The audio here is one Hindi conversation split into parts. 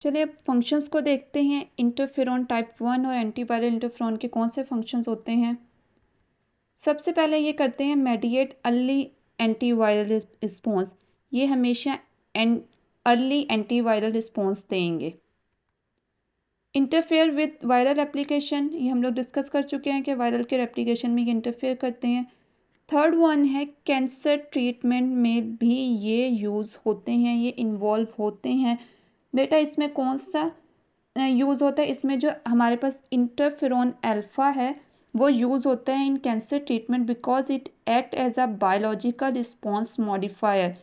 चलिए अब फंक्शंस को देखते हैं। इंटरफेरॉन टाइप 1 और एंटीवायरल इंटरफेरॉन के कौन से फंक्शंस होते हैं। सबसे पहले ये करते हैं मेडिएट अर्ली एंटीवायरल रिस्पॉन्स। ये हमेशा अर्ली एंटीवायरल रिस्पॉन्स देंगे। इंटरफेयर विद वायरल एप्लीकेशन, ये हम लोग डिस्कस कर चुके हैं कि वायरल के एप्लीकेशन में ये इंटरफेयर करते हैं। थर्ड वन है कैंसर ट्रीटमेंट में भी ये यूज़ होते हैं, ये इन्वॉल्व होते हैं। बेटा इसमें कौन सा यूज़ होता है, इसमें जो हमारे पास इंटरफेरॉन अल्फ़ा है वो यूज़ होता है in cancer treatment because it act as a biological response modifier.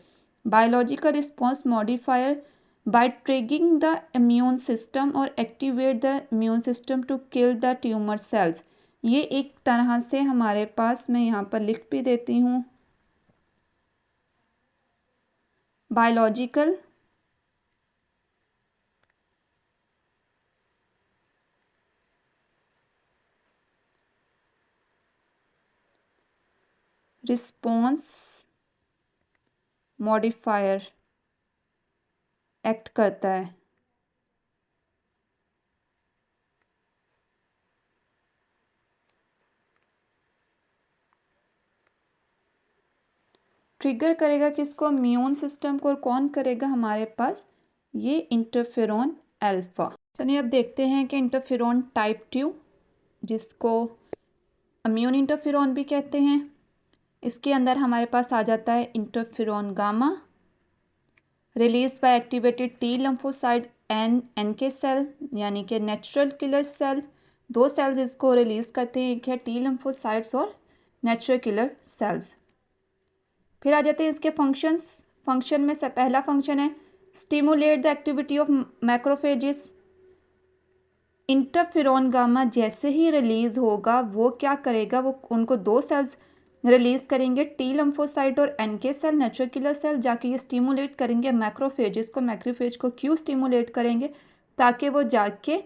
Biological response modifier by triggering the immune system और activate the immune system to kill the tumour cells. ये एक तरह से हमारे पास, मैं यहाँ पर लिख भी देती हूँ, बायोलॉजिकल रिस्पॉन्स मॉडिफायर एक्ट करता है। ट्रिगर करेगा किसको, इम्यून सिस्टम को, और कौन करेगा हमारे पास, ये इंटरफेरॉन अल्फ़ा। चलिए अब देखते हैं कि इंटरफेरॉन टाइप 2, जिसको इम्यून इंटरफेरॉन भी कहते हैं, इसके अंदर हमारे पास आ जाता है interferon gamma, release by activated T lymphocyte NK cell, यानी कि नेचुरल किलर सेल। दो सेल्स इसको रिलीज करते हैं, एक है टी लिम्फोसाइट्स और नेचुरल किलर सेल्स। फिर आ जाते हैं इसके फंक्शंस। फंक्शन में से पहला फंक्शन है stimulate the activity of macrophages. Interferon gamma जैसे ही रिलीज होगा वो क्या करेगा, वो उनको दो सेल्स रिलीज करेंगे, टी लिम्फोसाइट और NK cell, natural killer cell, जाके ये स्टिमुलेट करेंगे मैक्रोफेजेस को। मैक्रोफेज को क्यों स्टिमुलेट करेंगे, ताकि वो जाके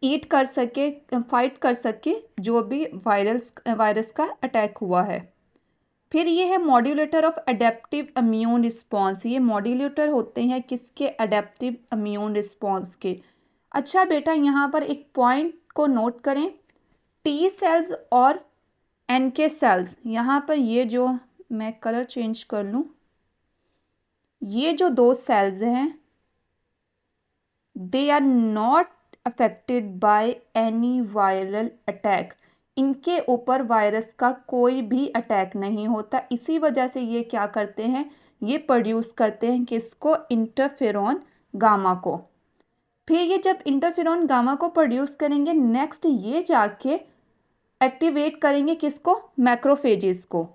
ईट कर सके, फाइट कर सके जो भी वायरस का अटैक हुआ है। फिर ये है modulator of adaptive immune response. ये मॉड्यूलेटर होते हैं किसके, अडेप्टिव इम्यून रिस्पॉन्स के। अच्छा बेटा यहाँ पर एक पॉइंट को नोट करें, टी सेल्स और एनके सेल्स, यहाँ पर ये जो, मैं कलर चेंज कर लूँ, ये जो दो सेल्स हैं they are not affected by any viral attack. इनके ऊपर वायरस का कोई भी अटैक नहीं होता, इसी वजह से ये क्या करते हैं, ये प्रोड्यूस करते हैं किसको, इंटरफेरॉन गामा को। फिर ये जब इंटरफेरॉन गामा को प्रोड्यूस करेंगे, नेक्स्ट ये जाके एक्टिवेट करेंगे किसको, मैक्रोफेजेस को।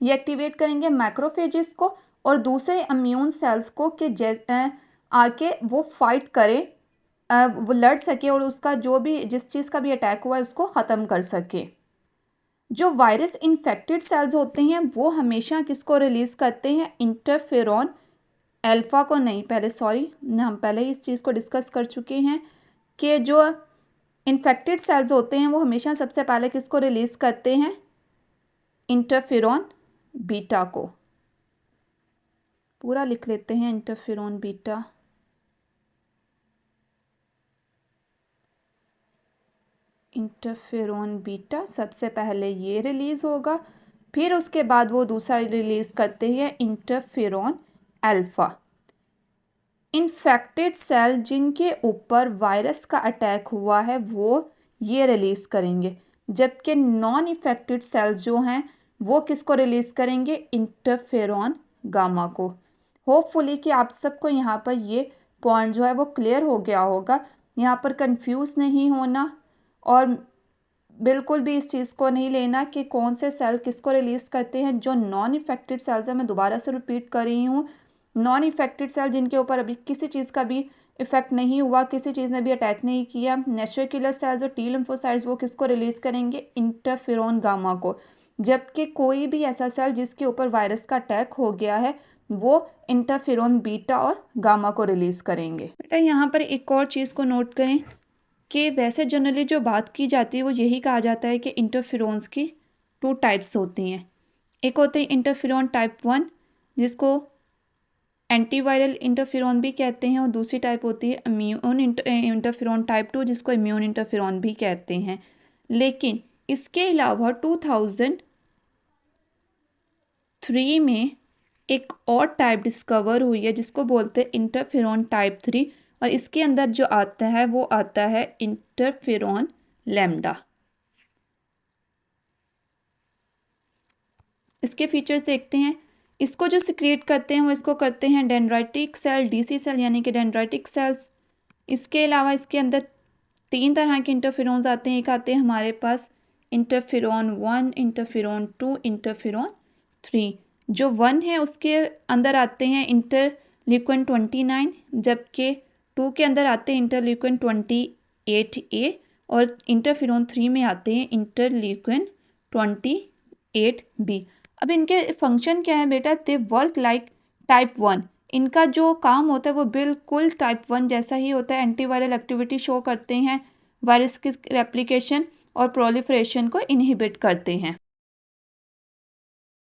ये एक्टिवेट करेंगे मैक्रोफेजेस को और दूसरे इम्यून सेल्स को कि आके वो फाइट करें, वो लड़ सके और उसका जो भी, जिस चीज़ का भी अटैक हुआ है उसको ख़त्म कर सके। जो वायरस इन्फेक्टेड सेल्स होते हैं वो हमेशा किसको रिलीज़ करते हैं, इंटरफेरॉन अल्फ़ा को। नहीं, पहले सॉरी, हम पहले ही इस चीज़ को डिस्कस कर चुके हैं कि जो इन्फेक्टेड सेल्स होते हैं वो हमेशा सबसे पहले किसको रिलीज़ करते हैं, इंटरफेरॉन बीटा को। पूरा लिख लेते हैं, इंटरफेरॉन बीटा। इंटरफेरॉन बीटा सबसे पहले ये रिलीज़ होगा, फिर उसके बाद वो दूसरा रिलीज़ करते हैं इंटरफेरॉन अल्फ़ा। इन्फेक्टेड सेल जिनके ऊपर वायरस का अटैक हुआ है वो ये रिलीज़ करेंगे, जबकि नॉन इन्फेक्टेड सेल्स जो हैं वो किसको रिलीज़ करेंगे, इंटरफेरॉन गामा को। होपफुली कि आप सबको यहाँ पर ये पॉइंट जो है वो क्लियर हो गया होगा, यहाँ पर कंफ्यूज नहीं होना और बिल्कुल भी इस चीज़ को नहीं लेना कि कौन से सेल किसको रिलीज़ करते हैं। जो नॉन इन्फेक्टेड सेल्स है, मैं दोबारा से रिपीट कर रही हूँ, नॉन इन्फेक्टेड सेल जिनके ऊपर अभी किसी चीज़ का भी इफेक्ट नहीं हुआ, किसी चीज़ ने भी अटैक नहीं किया, नेचुरल किलर सेल्स और टी लिम्फोसाइट्स, वो किसको रिलीज़ करेंगे, इंटरफेरॉन गामा को। जबकि कोई भी ऐसा सेल जिसके ऊपर वायरस का अटैक हो गया है वो इंटरफेरॉन बीटा और गामा को रिलीज़ करेंगे। बेटा यहाँ पर एक और चीज़ को नोट करें कि वैसे जनरली जो बात की जाती है वो यही कहा जाता है कि इंटरफेरॉन्स की टू टाइप्स होती हैं। एक होते हैं इंटरफेरॉन टाइप 1 जिसको एंटीवायरल इंटरफेरॉन भी कहते हैं और दूसरी टाइप होती है इम्यून इंटरफेरॉन टाइप 2 जिसको इम्यून इंटरफेरॉन भी कहते हैं। लेकिन इसके अलावा 2003 में एक और टाइप डिस्कवर हुई है जिसको बोलते हैं इंटरफेरॉन टाइप 3 और इसके अंदर जो आता है वो आता है इंटरफेरॉन लैम्डा। इसके फीचर्स देखते हैं। इसको जो सिक्रिएट करते हैं वो इसको करते हैं डेंड्राइटिक सेल, डीसी सेल यानी कि डेंड्राइटिक सेल्स। इसके अलावा इसके अंदर 3 तरह के इंटरफेरॉन्स आते हैं। एक आते हैं हमारे पास इंटरफेरॉन 1, इंटरफेरॉन 2, इंटरफेरॉन 3। जो 1 है उसके अंदर आते हैं इंटरल्यूकिन 29, जबकि 2 के अंदर आते हैं इंटरल्यूकिन 28A और इंटरफेरॉन 3 में आते हैं इंटरल्यूकिन 28B। अब इनके फंक्शन क्या है बेटा? They work like type 1। इनका जो काम होता है वो बिल्कुल टाइप 1 जैसा ही होता है। एंटीवायरल एक्टिविटी शो करते हैं, वायरस की रेप्लिकेशन और प्रोलिफरेशन को इनहिबिट करते हैं।